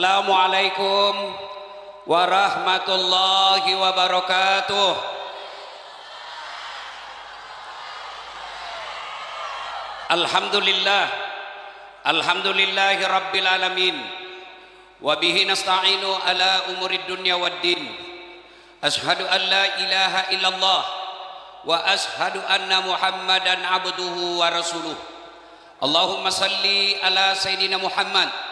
Assalamualaikum warahmatullahi wabarakatuh. Alhamdulillah, alhamdulillahi rabbil alamin. Wa bihi nasta'inu ala umurid dunya waddin. Ashhadu an la ilaha illallah wa ashhadu anna Muhammadan abduhu wa rasuluh. Allahumma salli ala sayyidina Muhammad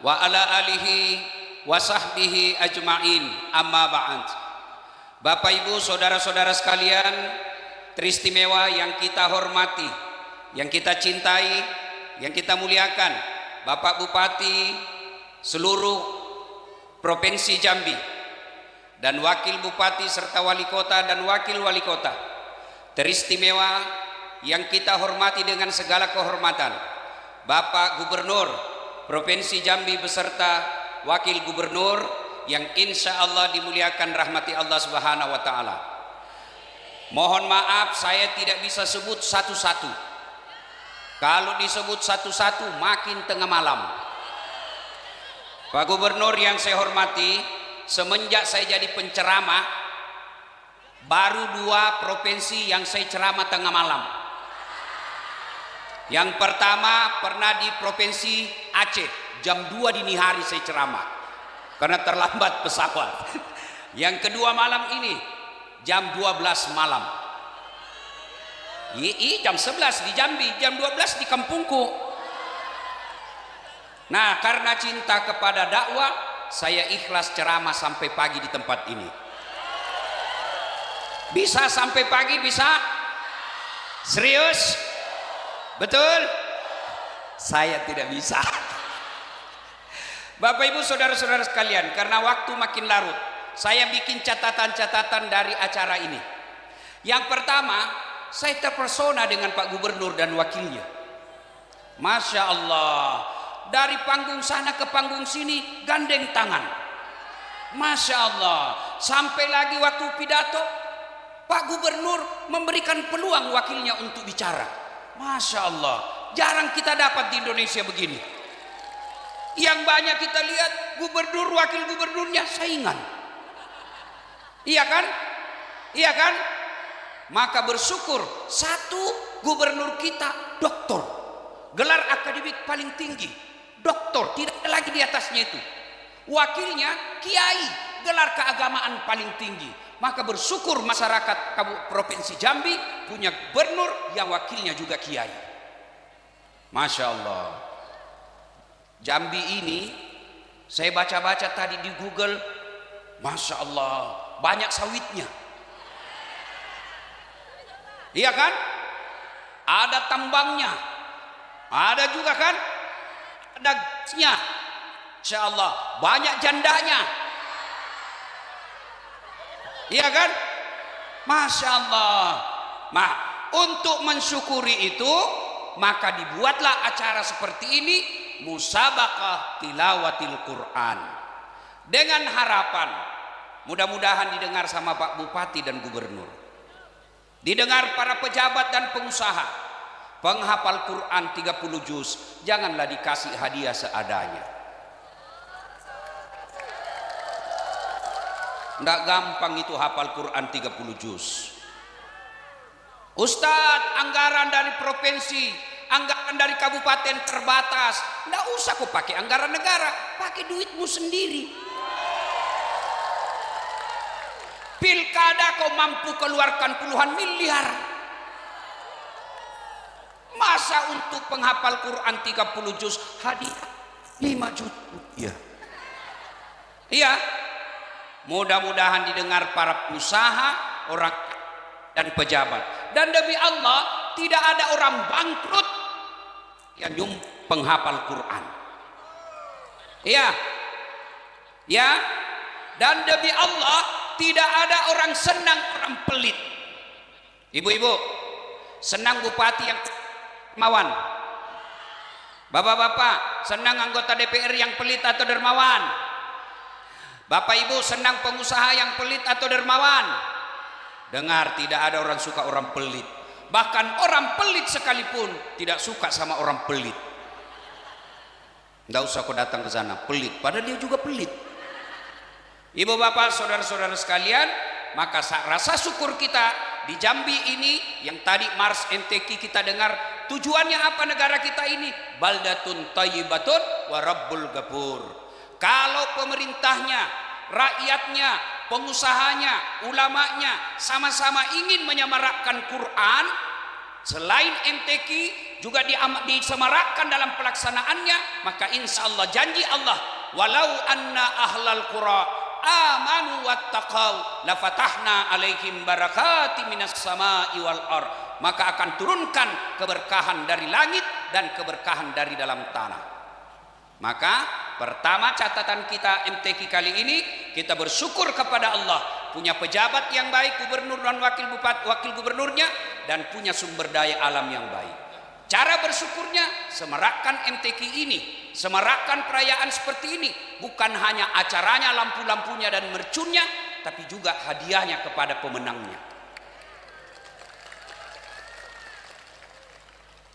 wa ala alihi wa sahbihi ajma'in, amma ba'd. Bapak Ibu, saudara-saudara sekalian teristimewa yang kita hormati, yang kita cintai, yang kita muliakan, Bapak Bupati seluruh Provinsi Jambi dan Wakil Bupati serta Wali Kota dan Wakil Wali Kota teristimewa yang kita hormati dengan segala kehormatan, Bapak Gubernur Provinsi Jambi beserta Wakil Gubernur yang insya Allah dimuliakan rahmati Allah Subhanahu wa Ta'ala. Mohon maaf saya tidak bisa sebut satu-satu. Kalau disebut satu-satu makin tengah malam. Pak Gubernur yang saya hormati, semenjak saya jadi penceramah baru 2 provinsi yang saya ceramah tengah malam. Yang pertama pernah di Provinsi Aceh, jam 2 dini hari saya ceramah karena terlambat pesawat. Yang kedua malam ini jam 12 malam. Jam 11 di Jambi, jam 12 di kampungku. Nah, karena cinta kepada dakwah, saya ikhlas ceramah sampai pagi di tempat ini. Bisa sampai pagi, bisa? Serius? Betul? Saya tidak bisa. Bapak Ibu saudara-saudara sekalian, karena waktu makin larut, saya bikin catatan-catatan dari acara ini. Yang pertama, saya terpesona dengan Pak Gubernur dan wakilnya. Masya Allah, dari panggung sana ke panggung sini gandeng tangan. Masya Allah, sampai lagi waktu pidato Pak Gubernur memberikan peluang wakilnya untuk bicara. Masya Allah, jarang kita dapat di Indonesia begini. Yang banyak kita lihat gubernur, wakil gubernurnya saingan. Iya kan? Iya kan? Maka bersyukur satu gubernur kita doktor, gelar akademik paling tinggi, doktor, tidak ada lagi di atasnya itu. Wakilnya kiai, gelar keagamaan paling tinggi. Maka bersyukur masyarakat Provinsi Jambi punya gubernur yang wakilnya juga kiai. Masya Allah. Jambi ini saya baca-baca tadi di Google, Masya Allah, banyak sawitnya. Iya kan? Ada tambangnya, ada juga kan? Ada gasnya. Masya Allah, banyak jandanya. Iya kan? Masya Allah. Nah, untuk mensyukuri itu maka dibuatlah acara seperti ini, musabaqah tilawatil Quran, dengan harapan mudah-mudahan didengar sama Pak Bupati dan Gubernur, didengar para pejabat dan pengusaha. Penghafal Quran 30 juz janganlah dikasih hadiah seadanya. Nggak gampang itu hafal Quran 30 juz. Ustadz, anggaran dari provinsi, anggaran dari kabupaten terbatas. Nggak usah kau pakai anggaran negara, pakai duitmu sendiri. Pilkada kau mampu keluarkan puluhan miliar. Masa untuk penghafal Quran 30 juz hadiah 5 juta rupiah? Iya. Mudah-mudahan didengar para pengusaha, orang dan pejabat. Dan demi Allah, tidak ada orang bangkrut yang penghafal Quran. Ya, ya. Dan demi Allah, tidak ada orang senang, orang pelit. Ibu-ibu, senang bupati yang dermawan. Bapak-bapak, senang anggota DPR yang pelit atau dermawan? Bapak Ibu, senang pengusaha yang pelit atau dermawan? Dengar, tidak ada orang suka orang pelit. Bahkan orang pelit sekalipun tidak suka sama orang pelit. Nggak usah kau datang ke sana, pelit. Padahal dia juga pelit. Ibu bapak saudara-saudara sekalian, maka rasa syukur kita di Jambi ini yang tadi Mars MTQ kita dengar, tujuannya apa negara kita ini? Baldatun thayyibatun wa rabbul ghafur. Kalau pemerintahnya, rakyatnya, pengusahanya, ulamanya sama-sama ingin menyemarakkan Quran, selain MTQ juga disemarakkan dalam pelaksanaannya, maka insya Allah janji Allah, walau anna ahlal qura amanu wattaqau lafatahna alaihim barakati minas samai wal ard, maka akan turunkan keberkahan dari langit dan keberkahan dari dalam tanah. Maka pertama catatan kita MTQ kali ini, kita bersyukur kepada Allah punya pejabat yang baik, gubernur dan wakil gubernurnya, dan punya sumber daya alam yang baik. Cara bersyukurnya semarakkan MTQ ini, semarakkan perayaan seperti ini, bukan hanya acaranya, lampu-lampunya dan mercunnya, tapi juga hadiahnya kepada pemenangnya.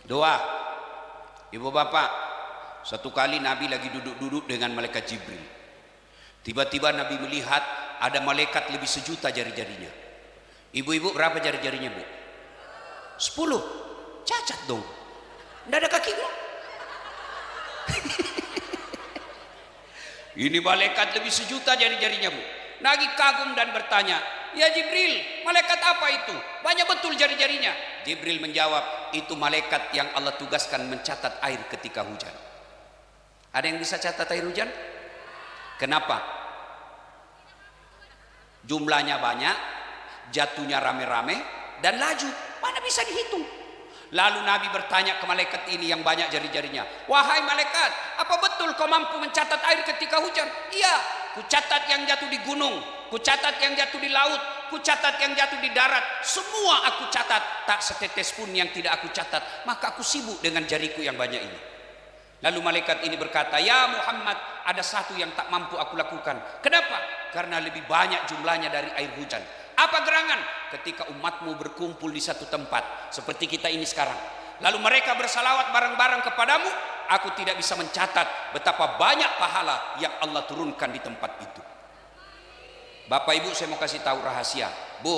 Doa. Ibu bapak, satu kali Nabi lagi duduk-duduk dengan malaikat Jibril. Tiba-tiba Nabi melihat ada malaikat lebih 1.000.000 jari-jarinya. Ibu-ibu berapa jari-jarinya, Bu? 10. Cacat dong. Nggak ada kaki, Bu. Ini malaikat lebih 1.000.000 jari-jarinya, Bu. Nabi kagum dan bertanya, "Ya Jibril, malaikat apa itu? Banyak betul jari-jarinya." Jibril menjawab, "Itu malaikat yang Allah tugaskan mencatat air ketika hujan." Ada yang bisa catat air hujan? Kenapa? Jumlahnya banyak, jatuhnya rame-rame, dan laju. Mana bisa dihitung? Lalu Nabi bertanya ke malaikat ini yang banyak jari-jarinya, "Wahai malaikat, apa betul kau mampu mencatat air ketika hujan?" "Iya, ku catat yang jatuh di gunung, ku catat yang jatuh di laut, ku catat yang jatuh di darat. Semua aku catat, tak setetes pun yang tidak aku catat. Maka aku sibuk dengan jariku yang banyak ini." Lalu malaikat ini berkata, "Ya Muhammad, ada satu yang tak mampu aku lakukan." "Kenapa?" "Karena lebih banyak jumlahnya dari air hujan." "Apa gerangan?" "Ketika umatmu berkumpul di satu tempat seperti kita ini sekarang, lalu mereka bersalawat bareng-bareng kepadamu, aku tidak bisa mencatat betapa banyak pahala yang Allah turunkan di tempat itu." Bapak Ibu, saya mau kasih tahu rahasia. Bu,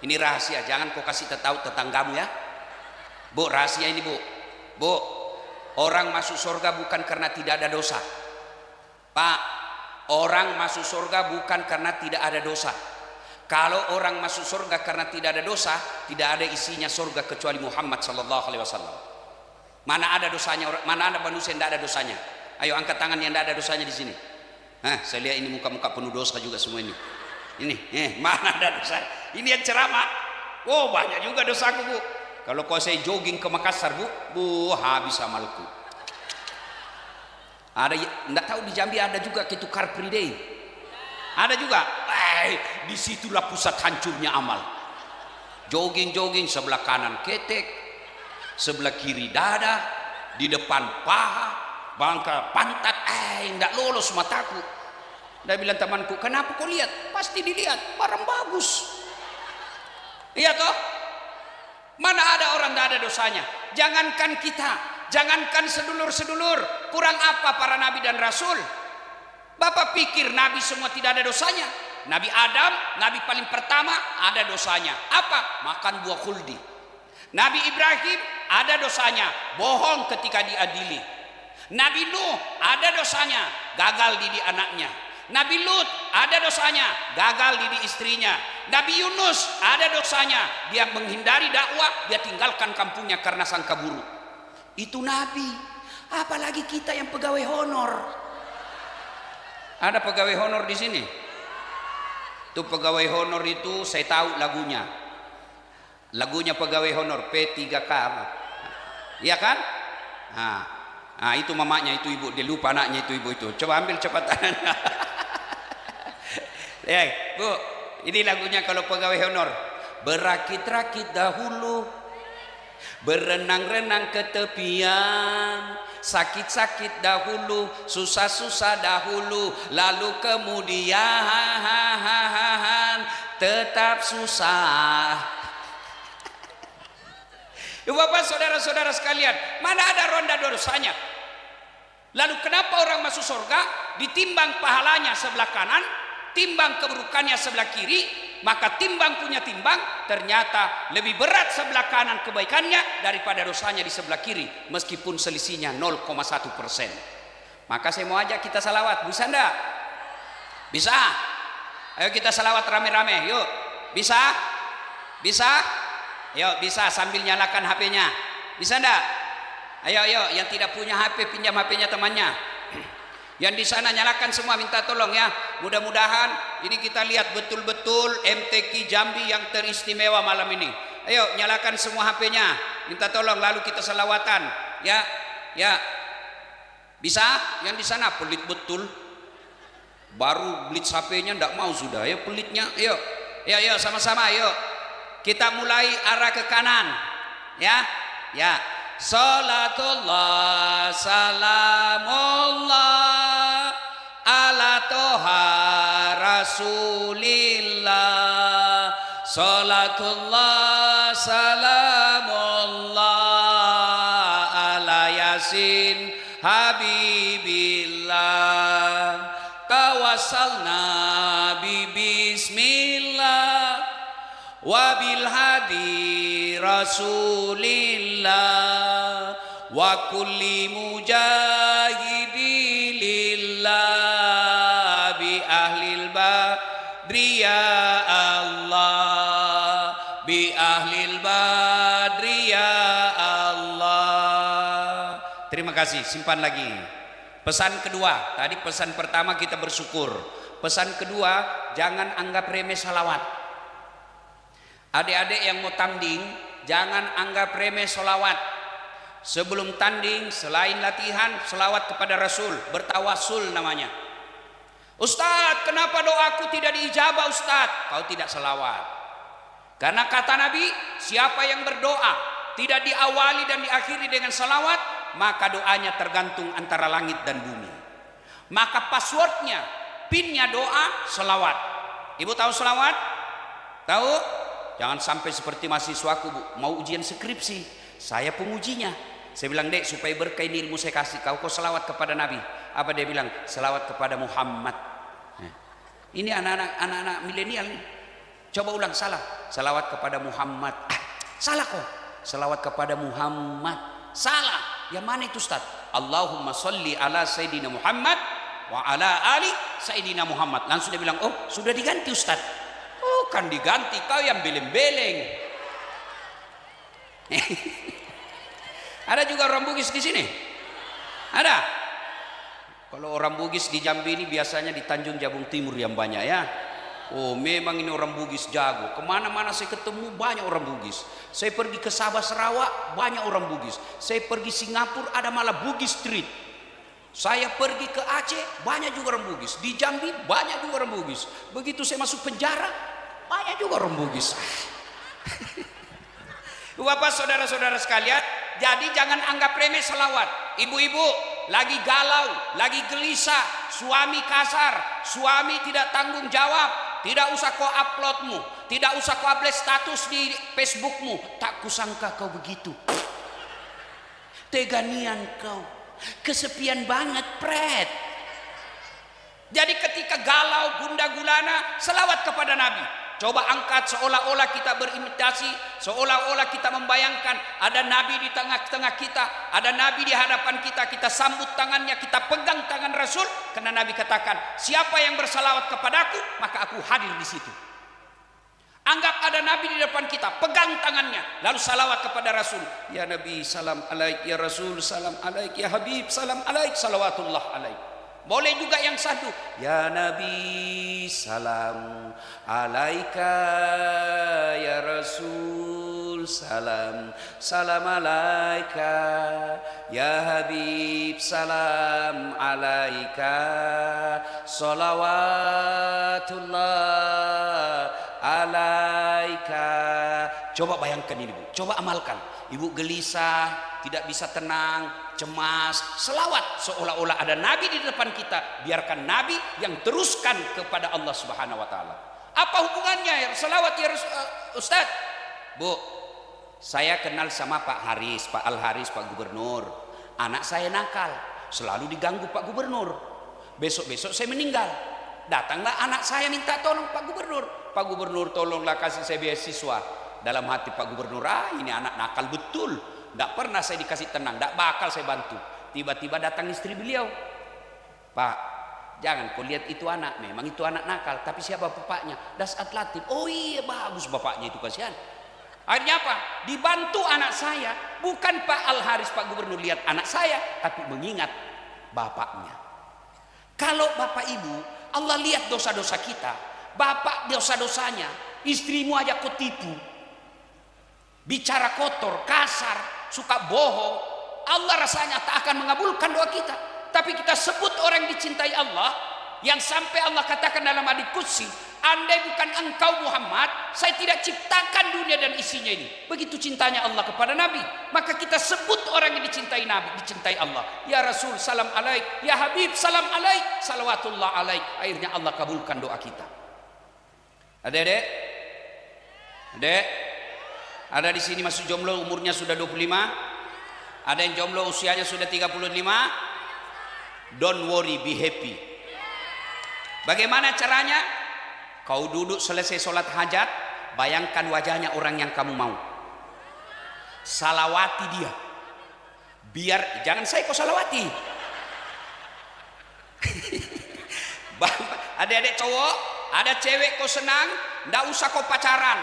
ini rahasia, jangan kau kasih tahu tetanggamu ya. Bu, rahasia ini, Bu. Bu, orang masuk surga bukan karena tidak ada dosa. Pak, orang masuk surga bukan karena tidak ada dosa. Kalau orang masuk surga karena tidak ada dosa, tidak ada isinya surga kecuali Muhammad sallallahu alaihi wasallam. Mana ada dosanya? Mana ada manusia yang tidak ada dosanya? Ayo angkat tangan yang tidak ada dosanya di sini. Saya lihat ini muka-muka penuh dosa juga semua ini. Ini, mana ada dosa? Ini yang ceramah. Oh, banyak juga dosaku, Bu. Kalau kau saya jogging ke Makassar, Bu, habis amalku. Ada, enggak tahu di Jambi ada juga gitu Car Free Day. Ada juga. Disitulah pusat hancurnya amal. Jogging sebelah kanan ketek, sebelah kiri dada, di depan paha, bangka pantat. Enggak lolos mataku. Dia bilang temanku, "Kenapa kau lihat?" "Pasti dilihat, barang bagus." Iya toh? Mana ada orang tidak ada dosanya? Jangankan kita, jangankan sedulur-sedulur, kurang apa para nabi dan rasul? Bapak pikir nabi semua tidak ada dosanya? Nabi Adam, nabi paling pertama, ada dosanya. Apa? Makan buah khuldi. Nabi Ibrahim ada dosanya, bohong ketika diadili. Nabi Nuh ada dosanya, gagal didik anaknya. Nabi Lut ada dosanya, gagal didik istrinya. Nabi Yunus ada dosanya, dia menghindari dakwah, dia tinggalkan kampungnya karena sangka buruk. Itu nabi. Apalagi kita yang pegawai honor. Ada pegawai honor di sini? Itu pegawai honor itu saya tahu lagunya. Lagunya pegawai honor P3K. Iya kan? Nah, itu mamanya, itu ibu, dia lupa anaknya itu ibu itu. Coba ambil cepat tangannya. Bu, ini lagunya kalau pegawai honor. Berakit-rakit dahulu, berenang-renang ke tepian, sakit-sakit dahulu, susah-susah dahulu, lalu kemudian tetap susah. Bapak saudara-saudara sekalian, mana ada ronda dosanya? Lalu kenapa orang masuk surga ditimbang pahalanya sebelah kanan, timbang keburukannya sebelah kiri, maka timbang punya timbang ternyata lebih berat sebelah kanan kebaikannya daripada dosanya di sebelah kiri, meskipun selisihnya 0,1%. Maka saya mau ajak kita salawat, bisa enggak? Bisa? Ayo kita salawat rame-rame, yuk. Bisa? Bisa? Yuk, bisa sambil nyalakan HP-nya. Bisa enggak? Ayo, yang tidak punya HP pinjam HP-nya temannya. Yang di sana nyalakan semua, minta tolong ya. Mudah-mudahan ini kita lihat betul-betul MTQ Jambi yang teristimewa malam ini. Ayo nyalakan semua HP-nya, minta tolong, lalu kita selawatan. Ya. Bisa? Yang di sana pelit betul. Baru blitz HP-nya ndak mau sudah. Ya pelitnya. Ayo sama-sama yuk. Kita mulai arah ke kanan. Ya. Salatullah salamullah ala toha rasulillah. Salatullah salamullah ala yasin habibillah. Tawassalna bismillah wabil hadi rasulillah wa kulli mujahidi lillah bi ahlil badri ya Allah, bi ahlil badri ya Allah. Terima kasih, simpan lagi. Pesan kedua, tadi pesan pertama kita bersyukur. Pesan kedua, jangan anggap remeh salawat. Adik-adik yang mau tanding, jangan anggap remeh solawat. Sebelum tanding, selain latihan, selawat kepada Rasul, bertawasul namanya. Ustadz, kenapa doaku tidak diijabah Ustadz? Kau tidak selawat. Karena kata Nabi, siapa yang berdoa tidak diawali dan diakhiri dengan selawat, maka doanya tergantung antara langit dan bumi. Maka passwordnya, pinnya doa, selawat. Ibu tahu selawat? Tahu? Jangan sampai seperti mahasiswaku, Bu, mau ujian skripsi, saya pengujinya. Saya bilang, Dek, supaya berkah ini ilmu saya kasih kau selawat kepada Nabi. Apa dia bilang? Selawat kepada Muhammad. Ini anak-anak milenial nih. Coba ulang, salah. Selawat kepada Muhammad. Salah kok. Selawat kepada Muhammad. Salah. Yang mana itu Ustaz? Allahumma sholli ala Sayyidina Muhammad wa ala ali Sayyidina Muhammad. Langsung dia bilang, oh sudah diganti Ustaz. Oh kan diganti, kau yang beleng-beleng. Ada juga orang Bugis di sini? Ada? Kalau orang Bugis di Jambi ini biasanya di Tanjung Jabung Timur yang banyak ya. Oh memang ini orang Bugis jago. Kemana-mana saya ketemu banyak orang Bugis. Saya pergi ke Sabah Sarawak banyak orang Bugis. Saya pergi Singapura ada malah Bugis Street. Saya pergi ke Aceh banyak juga orang Bugis. Di Jambi banyak juga orang Bugis. Begitu saya masuk penjara banyak juga orang Bugis. Bapak saudara-saudara sekalian, jadi jangan anggap remeh selawat. Ibu-ibu lagi galau, lagi gelisah, suami kasar, suami tidak tanggung jawab, tidak usah kau uploadmu, tidak usah kau upload status di Facebookmu. Tak kusangka kau begitu. Teganian kau, kesepian banget, pret. Jadi ketika galau, gundah gulana, selawat kepada Nabi. Coba angkat seolah-olah kita berimitasi, seolah-olah kita membayangkan ada Nabi di tengah-tengah kita, ada Nabi di hadapan kita, kita sambut tangannya, kita pegang tangan Rasul, karena Nabi katakan, siapa yang bersalawat kepadaku, maka aku hadir di situ. Anggap ada Nabi di depan kita, pegang tangannya, lalu salawat kepada Rasul. Ya Nabi, salam alaik, ya Rasul, salam alaik, ya Habib, salam alaik, salawatullah alaik. Boleh juga yang satu, ya Nabi salam alaika, ya Rasul salam alaika, ya Habib salam alaika, salawatullah alaika. Coba bayangkan ini Bu, coba amalkan. Ibu gelisah, tidak bisa tenang, cemas, selawat seolah-olah ada Nabi di depan kita. Biarkan Nabi yang teruskan kepada Allah Subhanahu wa taala. Apa hubungannya ya selawat ya Ustaz? Bu, saya kenal sama Pak Haris, Pak Al Haris, Pak Gubernur. Anak saya nakal. selalu diganggu Pak Gubernur. Besok-besok saya meninggal, datanglah anak saya minta tolong Pak Gubernur. Pak Gubernur tolonglah kasih saya beasiswa. Dalam hati Pak Gubernur, ini anak nakal betul, tidak pernah saya dikasih tenang, tidak bakal saya bantu. Tiba-tiba datang istri beliau, Pak, jangan kau lihat itu anak, memang itu anak nakal, tapi siapa bapaknya? Dasat Latif. Oh iya, bagus bapaknya itu, kasihan. Akhirnya apa? Dibantu anak saya. Bukan Pak Al-Haris, Pak Gubernur lihat anak saya, tapi mengingat bapaknya. Kalau bapak ibu, Allah lihat dosa-dosa kita. Bapak dosa-dosanya, istrimu aja kau tipu, bicara kotor, kasar, suka bohong. Allah rasanya tak akan mengabulkan doa kita. Tapi kita sebut orang yang dicintai Allah, yang sampai Allah katakan dalam hadits qudsi, andai bukan engkau Muhammad, saya tidak ciptakan dunia dan isinya ini. Begitu cintanya Allah kepada Nabi. Maka kita sebut orang yang dicintai Nabi, dicintai Allah. Ya Rasul salam alaik, ya Habib salam alaik, salawatullah alaik. Akhirnya Allah kabulkan doa kita. Adek-adek, adek, ada di sini masih jomblo, umurnya sudah 25. Ada yang jomblo usianya sudah 35. Don't worry, be happy. Bagaimana caranya? Kau duduk selesai sholat hajat, bayangkan wajahnya orang yang kamu mau, salawati dia. Biar jangan saya kau salawati. Adik-adik cowok, ada cewek kau senang, ndak usah kau pacaran.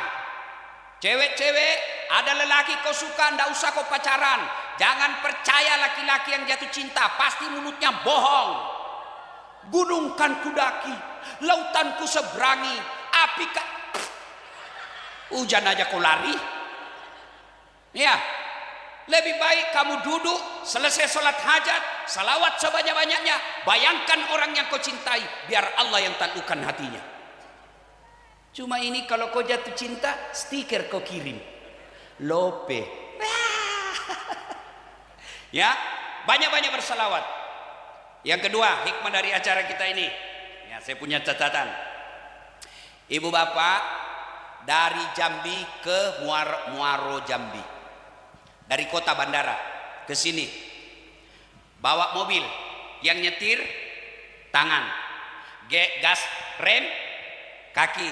Cewek-cewek, ada lelaki kau suka, ndak usah kau pacaran. Jangan percaya laki-laki yang jatuh cinta, pasti mulutnya bohong. Gunung kan kudaki, lautan ku seberangi, api kan hujan aja kau lari. Ya, lebih baik kamu duduk selesai sholat hajat, salawat sebanyak-banyaknya, bayangkan orang yang kau cintai, biar Allah yang taklukkan hatinya. Cuma ini kalau kau jatuh cinta, stiker kau kirim, lope. Ya, banyak-banyak bersalawat. Yang kedua, hikmah dari acara kita ini, ya, saya punya catatan. Ibu bapak dari Jambi ke Muaro Jambi, dari kota bandara ke sini, bawa mobil, yang nyetir tangan, gas rem kaki,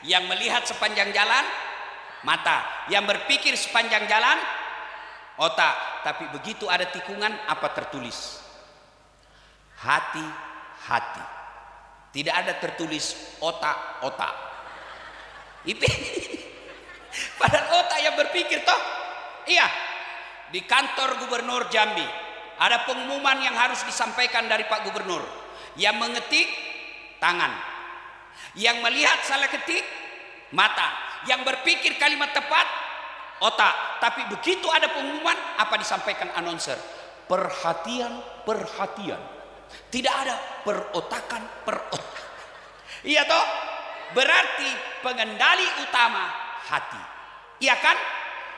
yang melihat sepanjang jalan mata, yang berpikir sepanjang jalan otak. Tapi begitu ada tikungan, apa tertulis? Hati-hati. Tidak ada tertulis otak-otak. Itu padahal otak yang berpikir toh. Iya. Di kantor Gubernur Jambi ada pengumuman yang harus disampaikan dari Pak Gubernur. Yang mengetik tangan, yang melihat salah ketik mata, yang berpikir kalimat tepat otak. Tapi begitu ada pengumuman, apa disampaikan announcer? Perhatian, perhatian. Tidak ada perotakan, perotak. Iya toh? Berarti pengendali utama hati. Iya kan?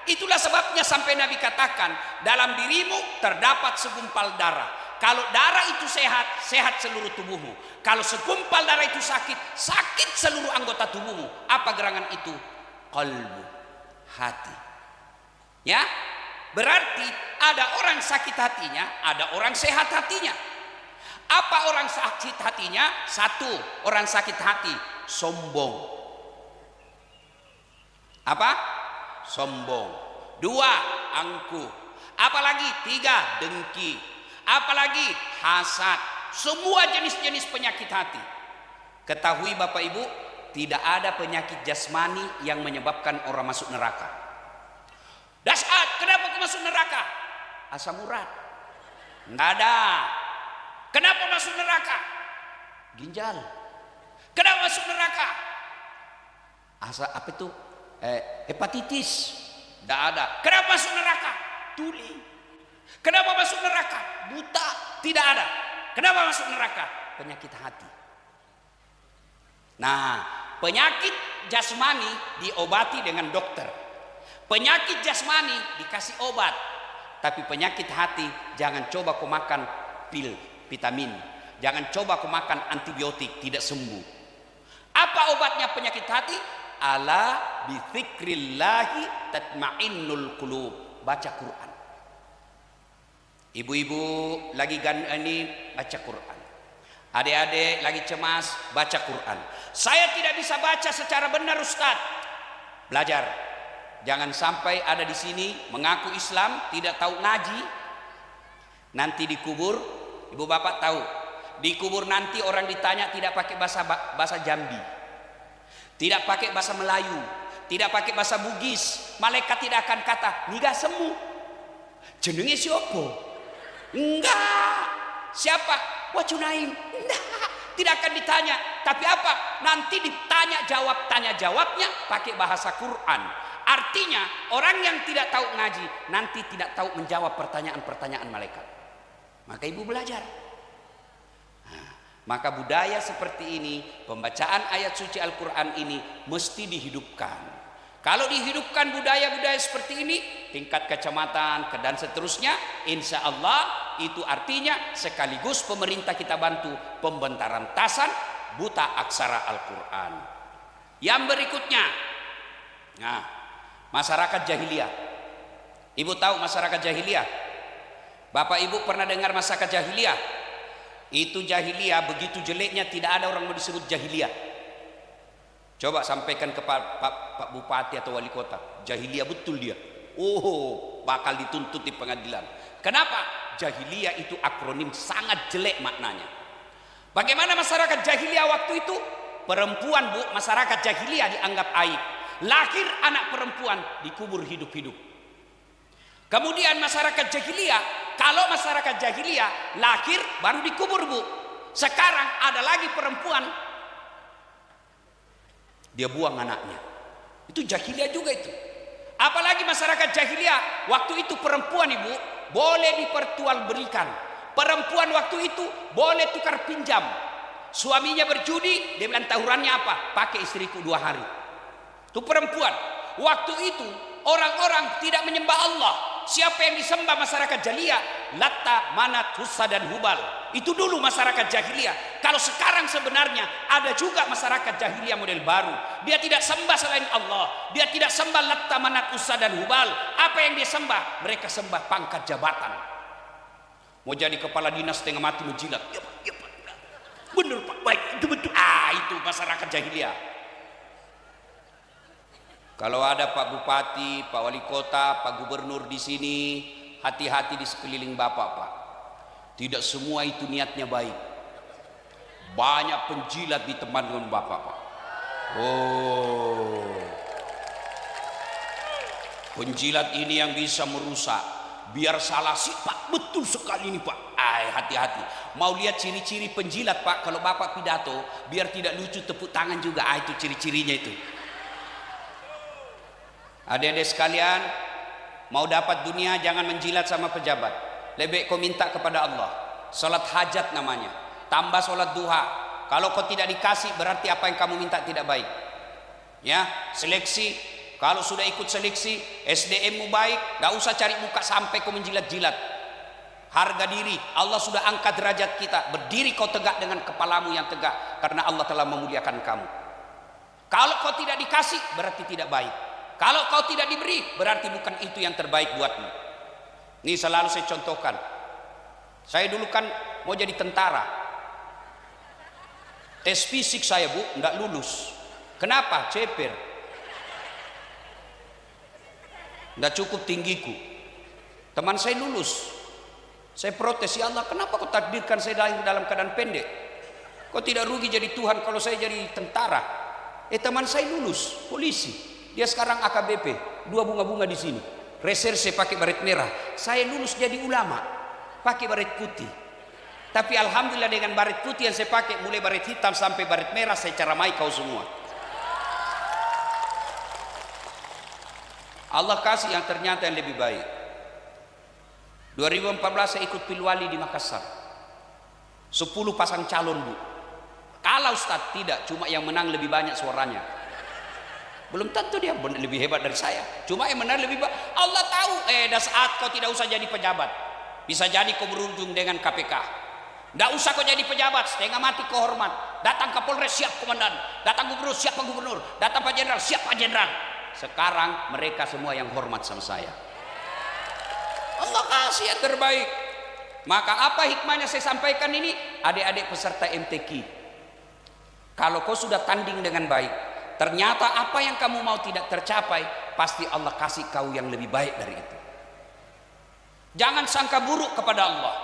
Itulah sebabnya sampai Nabi katakan, dalam dirimu terdapat segumpal darah. Kalau darah itu sehat, sehat seluruh tubuhmu. Kalau segumpal darah itu sakit, sakit seluruh anggota tubuhmu. Apa gerangan itu? Qalbu, hati. Ya, berarti ada orang sakit hatinya, ada orang sehat hatinya. Apa orang sakit hatinya? Satu, orang sakit hati sombong. Apa? Sombong. Dua, angkuh. Apalagi? Tiga, dengki. Apalagi? Hasad. Semua jenis-jenis penyakit hati. Ketahui Bapak Ibu, tidak ada penyakit jasmani yang menyebabkan orang masuk neraka. Dasat, kenapa kau masuk neraka? Asam urat. Enggak ada. Kenapa masuk neraka? Ginjal. Kenapa masuk neraka? Apa itu? Hepatitis. Enggak ada. Kenapa masuk neraka? Tuli. Kenapa masuk neraka? Buta. Tidak ada. Kenapa masuk neraka? Penyakit hati. Nah, penyakit jasmani diobati dengan dokter. Penyakit jasmani dikasih obat. Tapi penyakit hati jangan coba kau makan pil vitamin. Jangan coba kau makan antibiotik, tidak sembuh. Apa obatnya penyakit hati? Ala bizikrillahi tatmainnul qulub. Baca Quran. Ibu-ibu lagi ini baca Quran. Adik-adik lagi cemas baca Quran. Saya tidak bisa baca secara benar Ustaz. Belajar. Jangan sampai ada di sini mengaku Islam tidak tahu ngaji. Nanti dikubur, ibu bapak tahu. Dikubur nanti orang ditanya tidak pakai bahasa Jambi. Tidak pakai bahasa Melayu, tidak pakai bahasa Bugis. Malaikat tidak akan kata, "Niga semu." Jenenge siapa? Enggak. Siapa? Wacunaim. Enggak. Tidak akan ditanya. Tapi apa? Nanti ditanya jawab, tanya jawabnya pakai bahasa Quran. Artinya orang yang tidak tahu ngaji nanti tidak tahu menjawab pertanyaan-pertanyaan malaikat. Maka ibu belajar. Maka budaya seperti ini, pembacaan ayat suci Al-Quran ini mesti dihidupkan. Kalau dihidupkan budaya-budaya seperti ini, tingkat kecamatan dan seterusnya, insya Allah itu artinya sekaligus pemerintah kita bantu pembentaran tasan buta aksara Al-Quran. Yang berikutnya, nah, masyarakat jahiliyah. Ibu tahu masyarakat jahiliyah? Bapak ibu pernah dengar masyarakat jahiliyah? Itu jahiliyah begitu jeleknya tidak ada orang mau disebut jahiliyah. Coba sampaikan ke Pak Bupati atau Wali Kota, jahiliyah betul dia. Oh, bakal dituntut di pengadilan. Kenapa? Jahiliyah itu akronim sangat jelek maknanya. Bagaimana masyarakat jahiliyah waktu itu? Perempuan bu, masyarakat jahiliyah dianggap aib. Lahir anak perempuan dikubur hidup-hidup. Kemudian masyarakat jahiliyah, kalau masyarakat jahiliyah lahir baru dikubur bu. Sekarang ada lagi perempuan, dia buang anaknya. Itu jahiliyah juga itu. Apalagi masyarakat jahiliyah, waktu itu perempuan ibu boleh diperjualbelikan. Perempuan waktu itu boleh tukar pinjam. Suaminya berjudi, dia bilang tahurannya apa? Pakai istriku 2 hari. Itu perempuan. Waktu itu orang-orang tidak menyembah Allah. Siapa yang disembah masyarakat jahiliyah? Latta, Manat, Uzza dan Hubal. Itu dulu masyarakat jahiliyah. Kalau sekarang sebenarnya ada juga masyarakat jahiliyah model baru. Dia tidak sembah selain Allah. Dia tidak sembah Latta, Manat, Uzza dan Hubal. Apa yang dia sembah? Mereka sembah pangkat jabatan. Mau jadi kepala dinas tengah mati menjilat. Ya Pak, ya Pak. Benar Pak, baik, itu betul. Itu masyarakat jahiliyah. Kalau ada Pak Bupati, Pak Wali Kota, Pak Gubernur di sini, hati-hati di sekeliling Bapak, Pak. Tidak semua itu niatnya baik. Banyak penjilat di teman dengan Bapak, Pak. Oh. Penjilat ini yang bisa merusak. Biar salah sih, Pak. Betul sekali ini, Pak. Hati-hati. Mau lihat ciri-ciri penjilat, Pak? Kalau Bapak pidato, biar tidak lucu tepuk tangan juga. Itu ciri-cirinya itu. Adik-adik sekalian, mau dapat dunia jangan menjilat sama pejabat. Lebih kau minta kepada Allah. Salat hajat namanya. Tambah salat duha. Kalau kau tidak dikasih berarti apa yang kamu minta tidak baik. Ya, seleksi. Kalau sudah ikut seleksi, SDM-mu baik, gak usah cari muka sampai kau menjilat-jilat. Harga diri, Allah sudah angkat derajat kita. Berdiri kau tegak dengan kepalamu yang tegak karena Allah telah memuliakan kamu. Kalau kau tidak dikasih berarti tidak baik. Kalau kau tidak diberi, berarti bukan itu yang terbaik buatmu. Ini selalu saya contohkan. Saya dulu kan mau jadi tentara. Tes fisik saya bu, enggak lulus. Kenapa? Ceper. Enggak cukup tinggiku. Teman saya lulus. Saya protes, ya Allah, kenapa kau takdirkan saya dalam keadaan pendek? Kau tidak rugi jadi Tuhan kalau saya jadi tentara. Teman saya lulus, polisi. Dia sekarang AKBP, 2 bunga-bunga di sini. Reserse pakai baret merah. Saya lulus jadi ulama, pakai baret putih. Tapi alhamdulillah dengan baret putih yang saya pakai, mulai baret hitam sampai baret merah, saya caramai kau semua. Allah kasih yang ternyata yang lebih baik. 2014 saya ikut pilwali di Makassar. 10 pasang calon bu. Kalah Ustadz, tidak, cuma yang menang lebih banyak suaranya. Belum tentu dia lebih hebat dari saya. Cuma yang benar lebih baik. Allah tahu. Dah saat kau tidak usah jadi pejabat. Bisa jadi kau berujung dengan KPK. Tidak usah kau jadi pejabat. Setengah mati kau hormat. Datang ke Polres siap komandan. Datang gubernur siap Pak Gubernur. Datang Pak Jenderal siap Pak Jenderal. Sekarang mereka semua yang hormat sama saya. Allah kasih yang terbaik. Maka apa hikmahnya saya sampaikan ini? Adik-adik peserta MTQ, kalau kau sudah tanding dengan baik, ternyata apa yang kamu mau tidak tercapai, pasti Allah kasih kau yang lebih baik dari itu. Jangan sangka buruk kepada Allah.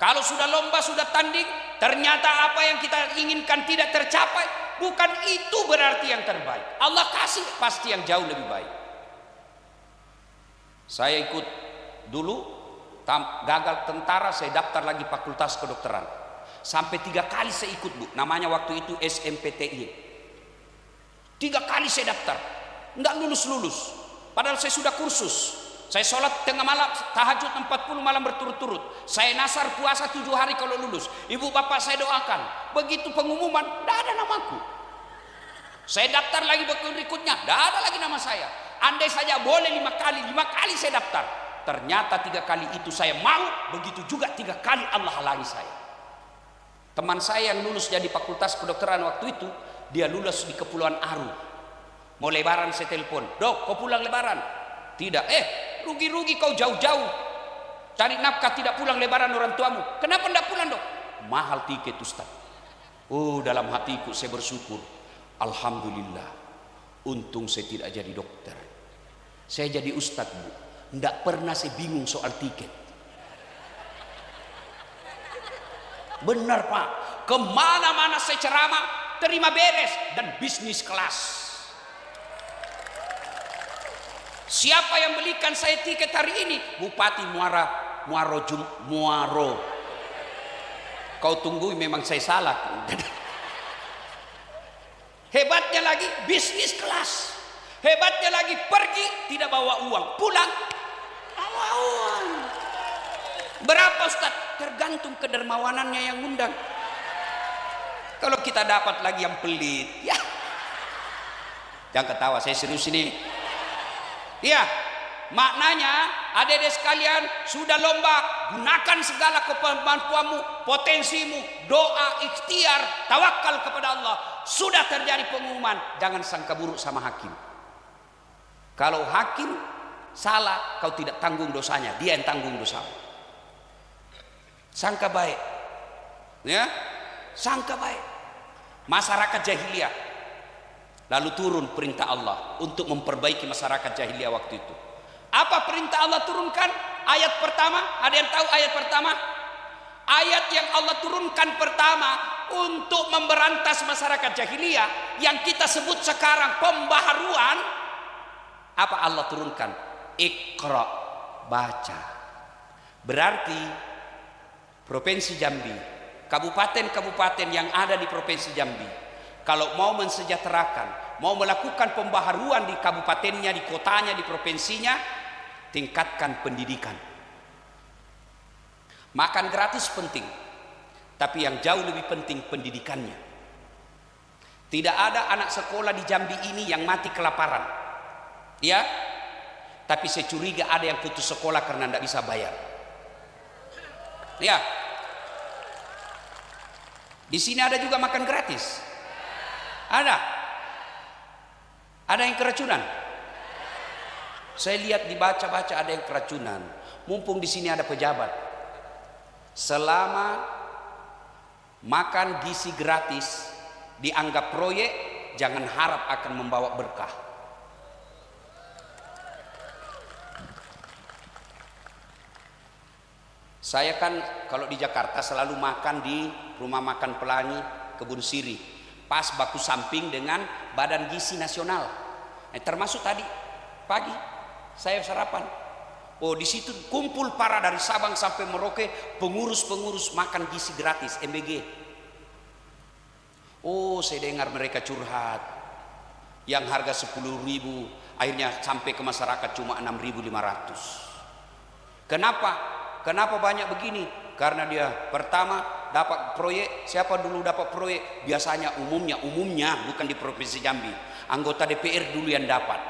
Kalau sudah lomba, sudah tanding, ternyata apa yang kita inginkan tidak tercapai, bukan itu berarti yang terbaik. Allah kasih pasti yang jauh lebih baik. Saya ikut dulu gagal tentara, saya daftar lagi fakultas kedokteran. Sampai 3 kali saya ikut, Bu. Namanya waktu itu SMPTI. 3 kali saya daftar, enggak lulus-lulus. Padahal saya sudah kursus. Saya sholat tengah malam, tahajud 40 malam berturut-turut. Saya nasar puasa 7 hari kalau lulus. Ibu bapak saya doakan. Begitu pengumuman, tidak ada namaku. Saya daftar lagi berikutnya, tidak ada lagi nama saya. Andai saja boleh 5 kali saya daftar. Ternyata 3 kali itu saya mau, begitu juga 3 kali Allah halangi saya. Teman saya yang lulus jadi fakultas kedokteran waktu itu, dia lulus di Kepulauan Aru. Mau lebaran saya telepon, "Dok, kau pulang lebaran?" "Tidak." Rugi-rugi kau jauh-jauh cari nafkah, tidak pulang lebaran orang tuamu. "Kenapa tidak pulang, Dok?" "Mahal tiket, Ustaz." Oh, dalam hatiku saya bersyukur. Alhamdulillah, untung saya tidak jadi dokter. Saya jadi ustaz, Bu. Tidak pernah saya bingung soal tiket. Benar, Pak. Kemana-mana saya ceramah, terima beres dan bisnis kelas. Siapa yang belikan saya tiket hari ini? Bupati Muaro. Kau tunggu, memang saya salah. Hebatnya lagi bisnis kelas. Hebatnya lagi pergi tidak bawa uang, pulang bawa uang. Berapa, Ustaz? Tergantung kedermawanannya yang undang. Kalau kita dapat lagi yang pelit, ya. Jangan ketawa, saya serius ini. Ya, maknanya adik-adik sekalian, sudah lomba, gunakan segala kemampuanmu, potensimu, doa, ikhtiar, tawakal kepada Allah. Sudah terjadi pengumuman, jangan sangka buruk sama hakim. Kalau hakim salah, kau tidak tanggung dosanya, dia yang tanggung dosamu. Sangka baik, ya, sangka baik. Masyarakat jahiliyah, lalu turun perintah Allah untuk memperbaiki masyarakat jahiliyah waktu itu. Apa perintah Allah turunkan? Ayat pertama, ada yang tahu ayat pertama? Ayat yang Allah turunkan pertama untuk memberantas masyarakat jahiliyah yang kita sebut sekarang pembaharuan. Apa Allah turunkan? Iqra, baca. Berarti Provinsi Jambi, kabupaten-kabupaten yang ada di Provinsi Jambi, kalau mau mensejahterakan, mau melakukan pembaharuan di kabupatennya, di kotanya, di provinsinya, tingkatkan pendidikan. Makan gratis penting, tapi yang jauh lebih penting pendidikannya. Tidak ada anak sekolah di Jambi ini yang mati kelaparan, ya. Tapi saya curiga ada yang putus sekolah karena tidak bisa bayar. Ya, di sini ada juga makan gratis. Ada yang keracunan. Saya lihat dibaca-baca ada yang keracunan. Mumpung di sini ada pejabat, selama makan gizi gratis dianggap proyek, jangan harap akan membawa berkah. Saya kan kalau di Jakarta selalu makan di rumah makan Pelangi Kebun Sirih, pas baku samping dengan Badan Gizi Nasional. Termasuk tadi pagi saya sarapan. Oh, di situ kumpul para dari Sabang sampai Merauke pengurus-pengurus makan gizi gratis MBG. Oh, saya dengar mereka curhat. Yang harga 10.000 akhirnya sampai ke masyarakat cuma 6.500. Kenapa banyak begini? Karena dia pertama dapat proyek. Siapa dulu dapat proyek? Biasanya umumnya bukan di Provinsi Jambi, anggota DPR dulu yang dapat.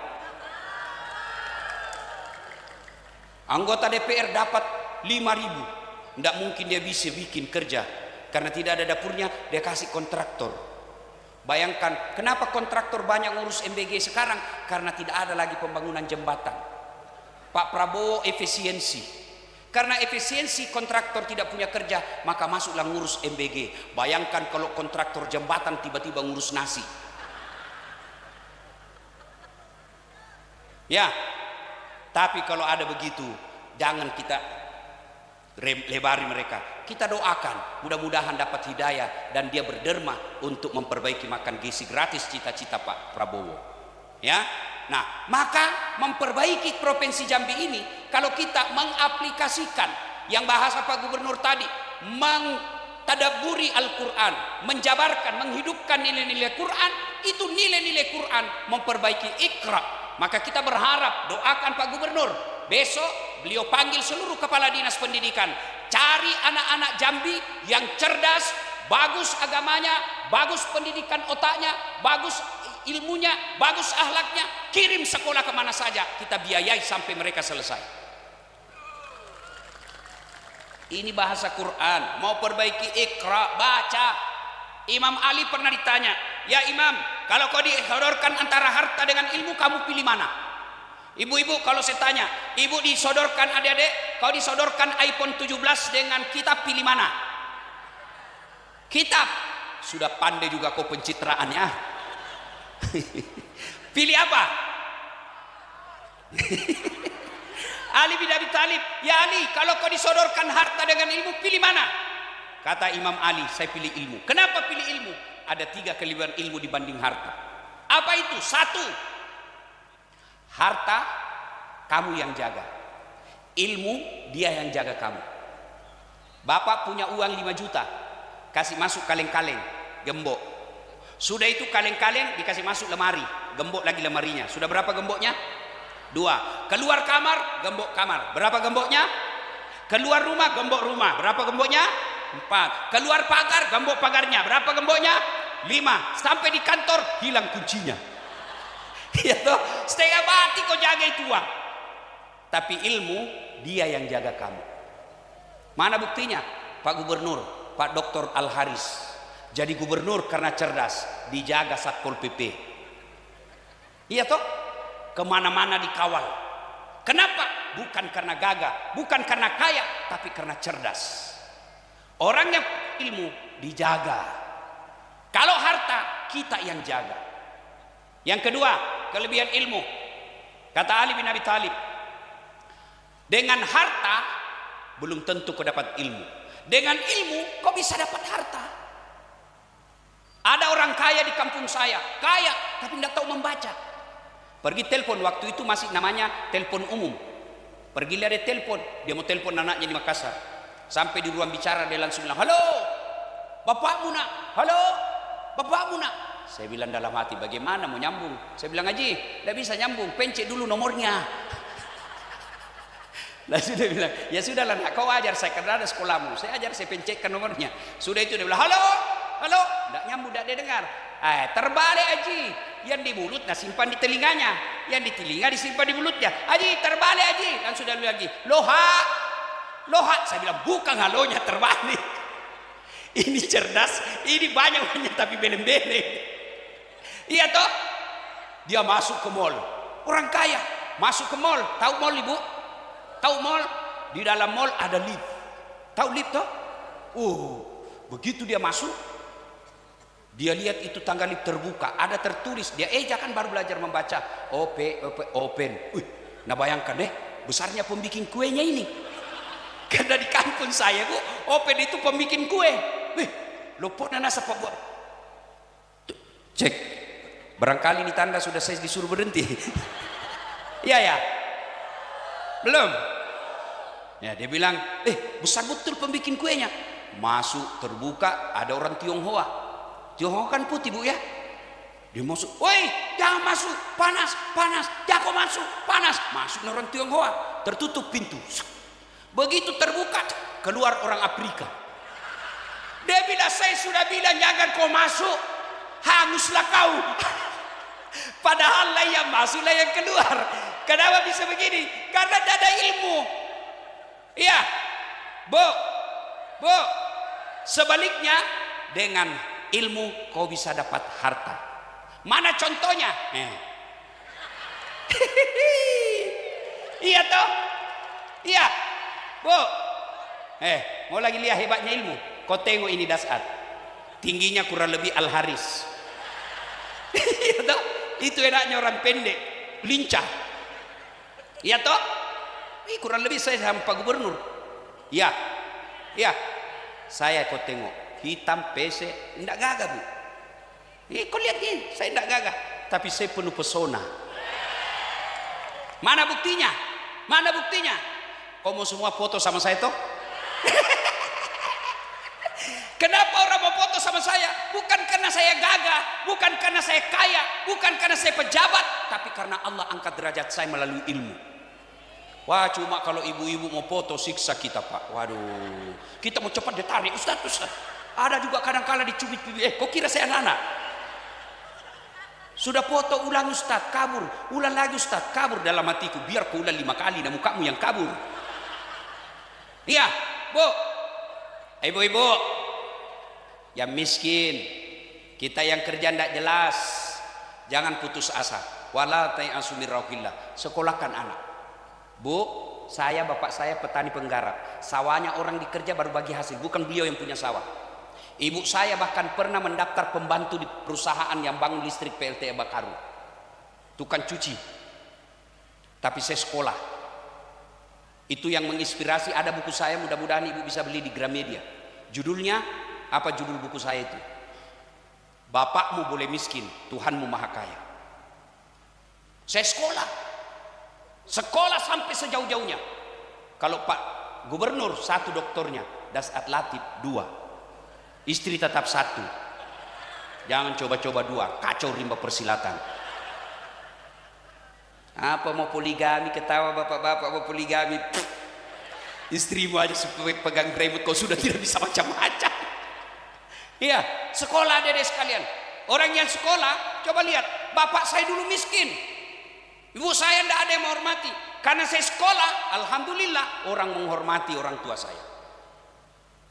Anggota DPR dapat 5.000. Tidak mungkin dia bisa bikin kerja, karena tidak ada dapurnya, dia kasih kontraktor. Bayangkan kenapa kontraktor banyak ngurus MBG sekarang? Karena tidak ada lagi pembangunan jembatan. Pak Prabowo efisiensi. Karena efisiensi kontraktor tidak punya kerja, maka masuklah ngurus MBG. Bayangkan kalau kontraktor jembatan tiba-tiba ngurus nasi. Ya, tapi kalau ada begitu, jangan kita lebari mereka. Kita doakan, mudah-mudahan dapat hidayah dan dia berderma untuk memperbaiki makan gizi gratis cita-cita Pak Prabowo. Ya, nah maka memperbaiki provinsi Jambi ini, kalau kita mengaplikasikan yang bahasa Pak Gubernur tadi, mentadaburi Al-Quran, menjabarkan, menghidupkan nilai-nilai Quran, itu nilai-nilai Quran memperbaiki Iqra. Maka kita berharap, doakan Pak Gubernur, besok beliau panggil seluruh kepala dinas pendidikan, cari anak-anak Jambi yang cerdas, bagus agamanya, bagus pendidikan otaknya, bagus ilmunya, bagus akhlaknya, kirim sekolah kemana saja, kita biayai sampai mereka selesai. Ini bahasa Quran, mau perbaiki Iqra, baca. Imam Ali pernah ditanya, ya Imam, kalau kau disodorkan antara harta dengan ilmu, kamu pilih mana? Ibu-ibu, kalau saya tanya, ibu disodorkan adik-adik, kau disodorkan iPhone 17 dengan kitab, pilih mana? Kitab. Sudah pandai juga kau pencitraannya. Pilih apa? Ali bin Abi Thalib, ya Ali, kalau kau disodorkan harta dengan ilmu, pilih mana? Kata Imam Ali, saya pilih ilmu. Kenapa pilih ilmu? Ada 3 kelebihan ilmu dibanding harta. Apa itu? 1, harta kamu yang jaga, ilmu dia yang jaga kamu. Bapak punya uang 5 juta, kasih masuk kaleng-kaleng, gembok. Sudah itu kaleng-kaleng dikasih masuk lemari, gembok lagi lemarinya. Sudah berapa gemboknya? 2. Keluar kamar, gembok kamar. Berapa gemboknya? Keluar rumah, gembok rumah. Berapa gemboknya? 4. Keluar pagar, gembok pagarnya. Berapa gemboknya? 5. Sampai di kantor, hilang kuncinya. Ya toh, setengah mati kau jaga itu uang. Tapi ilmu dia yang jaga kamu. Mana buktinya? Pak Gubernur, Pak Dr. Al-Haris jadi gubernur karena cerdas, dijaga Satpol PP. Iya toh, kemana-mana dikawal. Kenapa? Bukan karena gagah, bukan karena kaya, tapi karena cerdas. Orang yang ilmu dijaga. Kalau harta, kita yang jaga. Yang kedua, kelebihan ilmu. Kata Ali bin Abi Thalib, dengan harta belum tentu kau dapat ilmu. Dengan ilmu kau bisa dapat harta. Ada orang kaya di kampung saya, kaya tapi tidak tahu membaca. Pergi telepon, waktu itu masih namanya telepon umum. Pergi lihat dia telepon, dia mau telepon anaknya di Makassar. Sampai di ruang bicara dia langsung bilang, halo, bapakmu nak, halo, bapakmu nak. Saya bilang dalam hati, bagaimana mau nyambung? Saya bilang, Haji, tidak bisa nyambung, pencet dulu nomornya. Lalu dia bilang, ya sudahlah nak, kau ajar saya karena ada sekolahmu. Saya ajar, saya pencetkan nomornya. Sudah itu dia bilang, halo, halo, tidak nyambung, tidak dia dengar. Terbalik Haji, yang di mulut nah simpan di telinganya, yang di telinga disimpan di mulutnya. Haji, terbalik Haji. Dan sudah lagi, loha, loha. Saya bilang, bukan halonya terbalik. Ini cerdas, ini banyak tapi beleng-beleng. Iya toh, dia masuk ke mall, orang kaya masuk ke mall. Tahu mall ibu? Tahu mall? Di dalam mall ada lift. Tahu lift toh? Begitu dia masuk, dia lihat itu tangga lift terbuka, ada tertulis, dia kan baru belajar membaca, open. Nah bayangkan deh, besarnya pembikin kuenya ini. Karena di kampung saya bu, open itu pembikin kue. Lopot nana sepak buat. Cek, barangkali ini tanda sudah saya disuruh berhenti. Iya ya, belum. Ya dia bilang, besar betul pembikin kuenya. Masuk terbuka, ada orang Tionghoa. Tionghoa kan putih bu ya. Dia masuk, woi jangan masuk, panas, panas, jangan masuk, panas. Masuk orang Tionghoa, tertutup pintu. Begitu terbuka, keluar orang Afrika. Dia bilang, saya sudah bilang jangan kau masuk, hanguslah kau. Padahal lah yang masuk lah yang keluar. Kenapa bisa begini? Karena tidak ada ilmu. Iya, bu. Sebaliknya, dengan ilmu kau bisa dapat harta. Mana contohnya? Iya toh? Iya. Bu. Mau lagi lihat hebatnya ilmu. Kau tengok ini Dasat. Tingginya kurang lebih Al Haris. Iya toh? Itu enaknya orang pendek, lincah. Iya toh? Kurang lebih saya sama Pak Gubernur. Ya. Saya kau tengok hitam pesek, tidak gagah Bu. Kau lihat nih, saya tidak gagah, tapi saya penuh pesona. Mana buktinya? Kau mau semua foto sama saya toh? Kenapa orang mau foto sama saya? Bukan karena saya gagah, bukan karena saya kaya, bukan karena saya pejabat, tapi karena Allah angkat derajat saya melalui ilmu. Wah, cuma kalau ibu-ibu mau foto siksa kita Pak. Waduh, kita mau cepat ditarik Ustaz. Ada juga kadang-kala dicubit pipi. Kok kira saya anak-anak? Sudah foto ulang Ustaz, kabur. Ulang lagi Ustaz, kabur. Dalam hatiku, biar kau ulang 5 kali dan mukamu yang kabur. Iya, Bu. Ibu-ibu yang miskin, kita yang kerja tidak jelas, jangan putus asa. Wala ta'asu min rauhillah. Sekolahkan anak. Bu, bapak saya petani penggarap. Sawahnya orang dikerja baru bagi hasil, bukan beliau yang punya sawah. Ibu saya bahkan pernah mendaftar pembantu di perusahaan yang bangun listrik PLTA Bakaru, tukang cuci. Tapi saya sekolah. Itu yang menginspirasi. Ada buku saya, mudah-mudahan ibu bisa beli di Gramedia. Judulnya apa? Judul buku saya itu, Bapakmu boleh miskin, Tuhanmu maha kaya. Saya sekolah sampai sejauh-jauhnya. Kalau Pak Gubernur 1 doktornya, Dasat Latif 2, istri tetap 1. Jangan coba-coba 2, kacau rimba persilatan. Apa mau poligami? Ketawa bapak-bapak mau poligami. Istrimu aja pegang remote, kau sudah tidak bisa macam-macam. Iya, sekolah adik-adik sekalian. Orang yang sekolah, coba lihat, bapak saya dulu miskin, ibu saya tidak ada yang menghormati. Karena saya sekolah, alhamdulillah orang menghormati orang tua saya.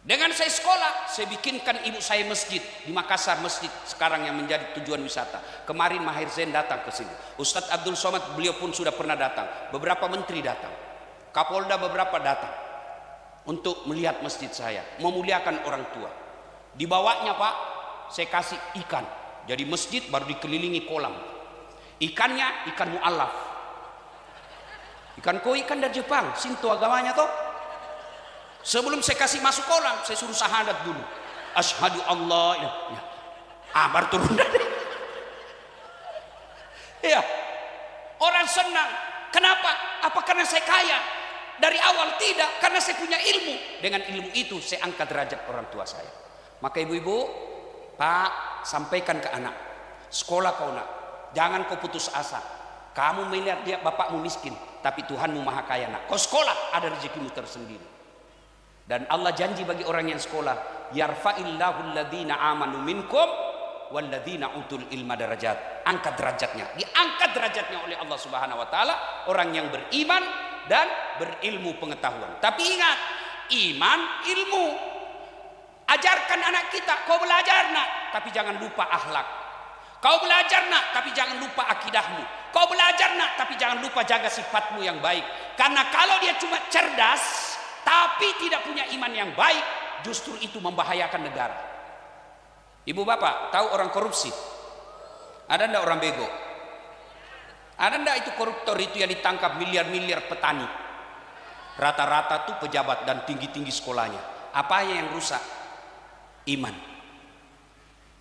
Dengan saya sekolah, saya bikinkan ibu saya masjid di Makassar, masjid sekarang yang menjadi tujuan wisata. Kemarin Maher Zain datang ke sini, Ustadz Abdul Somad beliau pun sudah pernah datang, beberapa menteri datang, Kapolda beberapa datang untuk melihat masjid saya, memuliakan orang tua. Dibawanya Pak, saya kasih ikan, jadi masjid baru dikelilingi kolam. Ikannya ikan mu'allaf, ikan koi, ikan dari Jepang, Shinto agamanya toh. Sebelum saya kasih masuk kolam, saya suruh syahadat dulu. Asyhadu Allah ya. Baru turun. Iya. Orang senang. Kenapa? Apa karena saya kaya? Dari awal tidak, karena saya punya ilmu. Dengan ilmu itu saya angkat derajat orang tua saya. Maka ibu-ibu, Pak, sampaikan ke anak, sekolah kau nak, jangan kau putus asa. Kamu melihat dia bapakmu miskin, tapi Tuhanmu maha kaya nak. Kau sekolah, ada rezekimu tersendiri. Dan Allah janji bagi orang yang sekolah, yarfa'illahu alladhina amanu minkum walladhina utul ilma darajat. Angkat derajatnya, diangkat derajatnya oleh Allah Subhanahu wa taala orang yang beriman dan berilmu pengetahuan. Tapi ingat, iman, ilmu. Ajarkan anak kita, kau belajar nak, tapi jangan lupa akhlak. Kau belajar nak, tapi jangan lupa akidahmu. Kau belajar nak, tapi jangan lupa jaga sifatmu yang baik. Karena kalau dia cuma cerdas tapi tidak punya iman yang baik, justru itu membahayakan negara. Ibu bapak tahu orang korupsi? Ada ndak orang bego? Ada ndak itu koruptor itu yang ditangkap miliar-miliar petani? Rata-rata tuh pejabat dan tinggi-tinggi sekolahnya. Apa yang rusak? Iman.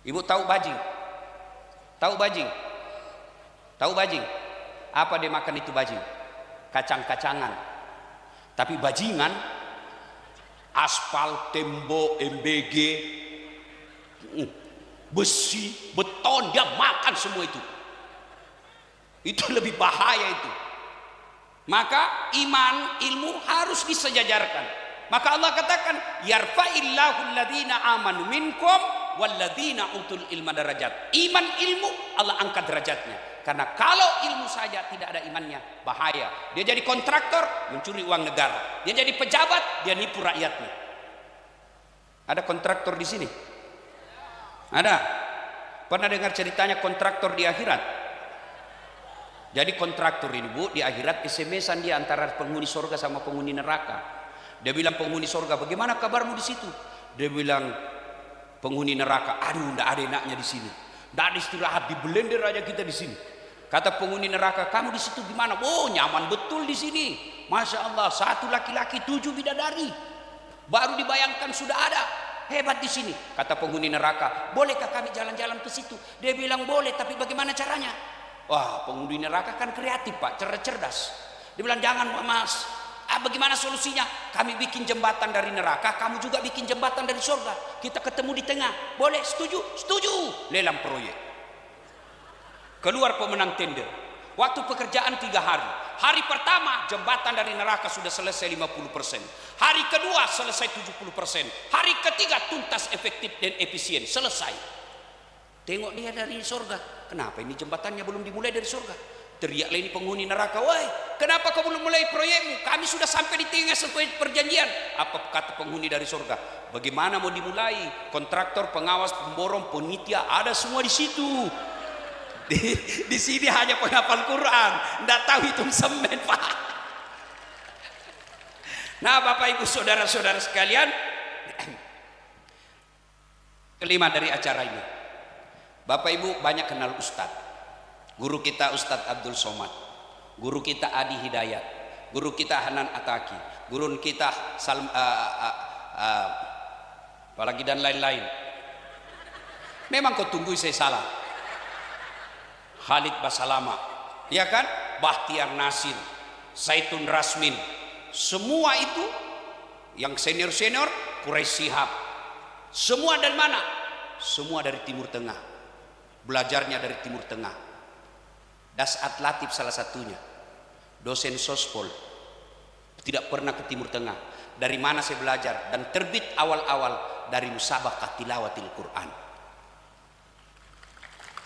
Ibu tahu bajing? Tahu bajing? Tahu bajing? Apa dia makan itu bajing? Kacang-kacangan. Tapi bajingan, aspal, tembok, MBG, besi, beton, dia makan semua itu. Itu lebih bahaya itu. Maka iman, ilmu harus disejajarkan. Maka Allah katakan, yarfa'illahu alladhina amanu minkum walladhina utul ilma darajat. Iman, ilmu, Allah angkat derajatnya. Karena kalau ilmu saja tidak ada imannya, bahaya. Dia jadi kontraktor, mencuri uang negara. Dia jadi pejabat, dia nipu rakyatnya. Ada kontraktor di sini? Ada? Pernah dengar ceritanya kontraktor di akhirat? Jadi kontraktor ini Bu, di akhirat SMS-an dia antara penghuni surga sama penghuni neraka. Dia bilang penghuni surga, bagaimana kabarmu di situ? Dia bilang penghuni neraka, aduh ndak ada enaknya di sini. Ndak ada istirahat, di blender aja kita di sini. Kata penghuni neraka, kamu di situ gimana? Oh, nyaman betul di sini. Masya Allah, 1 laki-laki 7 bidadari. Baru dibayangkan sudah ada. Hebat di sini. Kata penghuni neraka, bolehkah kami jalan-jalan ke situ? Dia bilang boleh, tapi bagaimana caranya? Wah, penghuni neraka kan kreatif Pak, cerdas. Dia bilang jangan Mas. Bagaimana solusinya? Kami bikin jembatan dari neraka, kamu juga bikin jembatan dari surga. Kita ketemu di tengah. Boleh? Setuju? Setuju. Lelang proyek. Keluar pemenang tender. Waktu pekerjaan 3 hari. Hari pertama jembatan dari neraka sudah selesai 50%. Hari kedua selesai 70%. Hari ketiga tuntas, efektif dan efisien. Selesai. Tengok dia dari surga. Kenapa ini jembatannya belum dimulai dari surga? Teriaklah ini penghuni neraka, woi, kenapa kau belum mulai proyekmu? Kami sudah sampai di tengah sesuai perjanjian. Apa kata penghuni dari surga? Bagaimana mau dimulai? Kontraktor, pengawas, pemborong, penitia ada semua di situ. Di sini hanya penghafal Quran, tidak tahu hitung semen, Pak. Nah, Bapak Ibu saudara-saudara sekalian, kelima dari acara ini, Bapak Ibu banyak kenal Ustadz. Guru kita Ustadz Abdul Somad, guru kita Adi Hidayat, guru kita Hanan Ataki, guru kita apalagi dan lain-lain. Memang kau tunggu saya salah. Khalid Basalama, ya kan? Bahtiar Nasir, Saitun Rasmin, semua itu yang senior-senior, Quraisy Shihab. Semua dari mana? Semua dari Timur Tengah. Belajarnya dari Timur Tengah. Dasat Latif salah satunya, dosen sospol, tidak pernah ke Timur Tengah. Dari mana saya belajar? Dan terbit awal-awal dari Musabaqah Tilawatil Quran.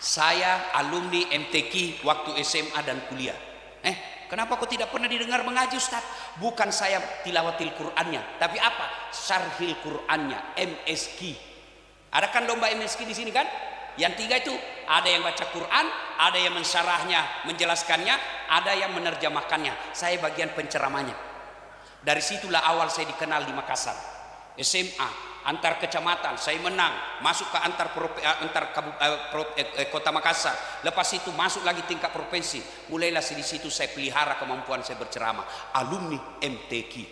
Saya alumni MTQ waktu SMA dan kuliah. Kenapa kau tidak pernah didengar mengaji Ustaz? Bukan saya tilawatil Qurannya, tapi apa? Syarhil Qurannya, MSQ. Ada kan lomba MSQ di sini kan? Yang 3 itu ada yang baca Quran, ada yang mensyarahnya, menjelaskannya, ada yang menerjemahkannya. Saya bagian penceramanya. Dari situlah awal saya dikenal di Makassar. SMA, antar kecamatan, saya menang. Masuk ke antar kota Makassar. Lepas itu masuk lagi tingkat provinsi. Mulailah di situ saya pelihara kemampuan saya berceramah. Alumni MTQ.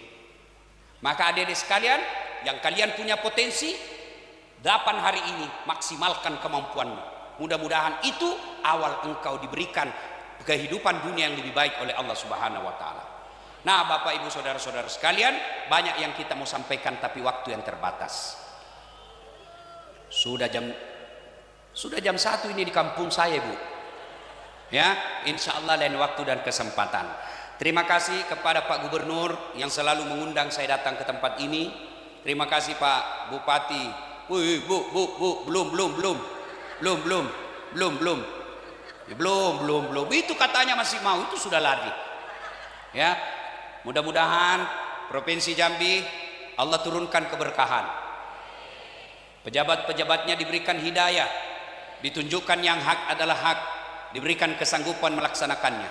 Maka adik-adik sekalian, yang kalian punya potensi, 8 hari ini maksimalkan kemampuanmu. Mudah-mudahan itu awal engkau diberikan kehidupan dunia yang lebih baik oleh Allah Subhanahu wa taala. Nah, Bapak Ibu saudara-saudara sekalian, banyak yang kita mau sampaikan tapi waktu yang terbatas. Sudah jam 1 ini di kampung saya, Bu. Ya, insya Allah lain waktu dan kesempatan. Terima kasih kepada Pak Gubernur yang selalu mengundang saya datang ke tempat ini. Terima kasih Pak Bupati. Wih, Bu, belum. Itu katanya masih mau, itu sudah lari. Ya, mudah-mudahan Provinsi Jambi Allah turunkan keberkahan. Pejabat-pejabatnya diberikan hidayah, ditunjukkan yang hak adalah hak, diberikan kesanggupan melaksanakannya,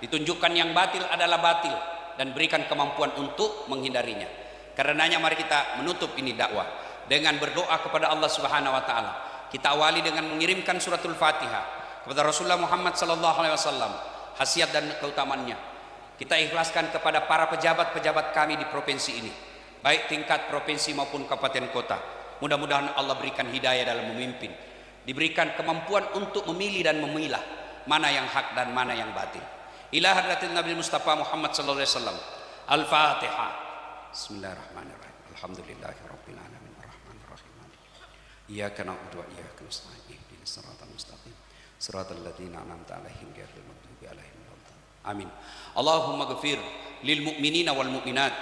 ditunjukkan yang batil adalah batil, dan berikan kemampuan untuk menghindarinya. Karenanya mari kita menutup ini dakwah dengan berdoa kepada Allah Subhanahu wa taala. Kita awali dengan mengirimkan suratul Fatihah kepada Rasulullah Muhammad sallallahu alaihi wasallam, khasiat dan keutamaannya. Kita ikhlaskan kepada para pejabat-pejabat kami di provinsi ini, baik tingkat provinsi maupun kabupaten kota. Mudah-mudahan Allah berikan hidayah dalam memimpin, diberikan kemampuan untuk memilih dan memilah mana yang hak dan mana yang batil. Ila hadratin Nabi Mustafa Muhammad sallallahu alaihi wasallam. Al-Fatihah. Bismillahirrahmanirrahim. Alhamdulillahirabbil alamin. Iyyaka na'budu wa iyyaka nasta'in. Ihdinas siratal mustaqim. Siratal ladzina an'amta 'alaihim ghairil maghdubi 'alaihim waladdallin. Amin. Allahumma ighfir lil mu'minina wal mu'minat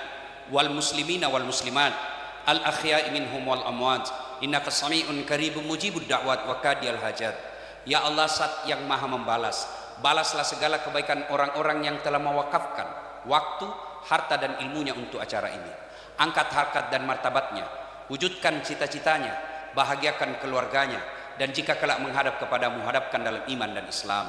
wal muslimina wal muslimat al ahya'i minhum wal amwat. Innaka sami'un qaribun mujibud da'wat wa qadiyal hajat. Ya Allah, Zat yang Maha membalas, balaslah segala kebaikan orang-orang yang telah mewakafkan waktu, harta dan ilmunya untuk acara ini. Angkat harkat dan martabatnya, wujudkan cita-citanya, bahagiakan keluarganya, dan jika kelak menghadap kepadamu, hadapkan dalam iman dan Islam.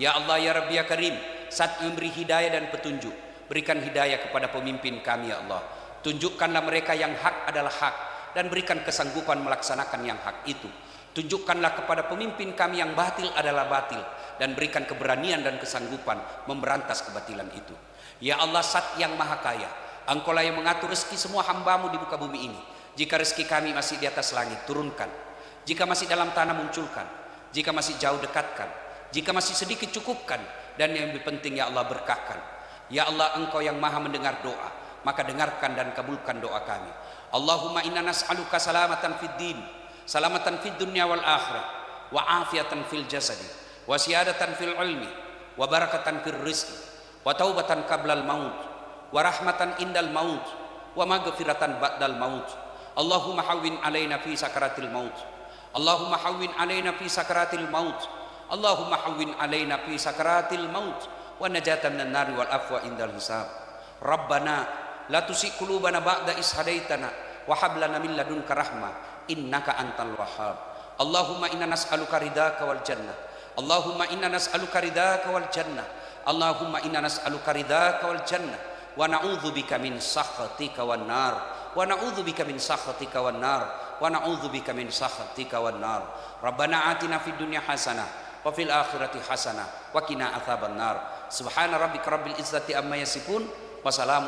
Ya Allah, ya Rabbi, ya Karim, Saat memberi hidayah dan petunjuk, berikan hidayah kepada pemimpin kami ya Allah. Tunjukkanlah mereka yang hak adalah hak dan berikan kesanggupan melaksanakan yang hak itu. Tunjukkanlah kepada pemimpin kami yang batil adalah batil dan berikan keberanian dan kesanggupan memberantas kebatilan itu. Ya Allah, Zat yang Maha Kaya, Engkaulah yang mengatur rezeki semua hamba-Mu di muka bumi ini. Jika rezeki kami masih di atas langit, turunkan. Jika masih dalam tanah, munculkan. Jika masih jauh, dekatkan. Jika masih sedikit, cukupkan. Dan yang lebih penting, ya Allah, berkahkan. Ya Allah, Engkau yang Maha mendengar doa, maka dengarkan dan kabulkan doa kami. Allahumma inna nas'aluka salamatan fid din, salamatan fid dunya wal akhirah, wa afiatan fil jasadi, wa siyadatan fil ilmi, wa barakatan fil rizqi, wa taubatan qablal maut, wa rahmatan indal maut, wa maghfiratan ba'dal maut. Allahumma hawwin alaina fi sakaratil maut. Allahumma hawwin alaina fi sakaratil maut. Allahumma hawwin alaina fi sakaratil maut, wa najatan minan nari wal afwa indal hisab. Rabbana la tusik qulubana ba'da is hadaitana wa hab lana min ladunka rahmah innaka antal wahhab. Allahumma inna nas'aluka ridaka wal jannah. Allahumma inna nas'aluka ridaka wal jannah. Allahumma inna nas'aluka ridaka wal jannah wa na'udzubika min sakhatika wan nar. Wa na'udzubika min sakhatika wan nar. Wa na'udzubika min sakhatika wan nar. Rabbana atina fid dunya hasanah wa fil akhirati hasanah wa qina adzaban nar. Subhana rabbika rabbil izzati amma yasifun wa salamun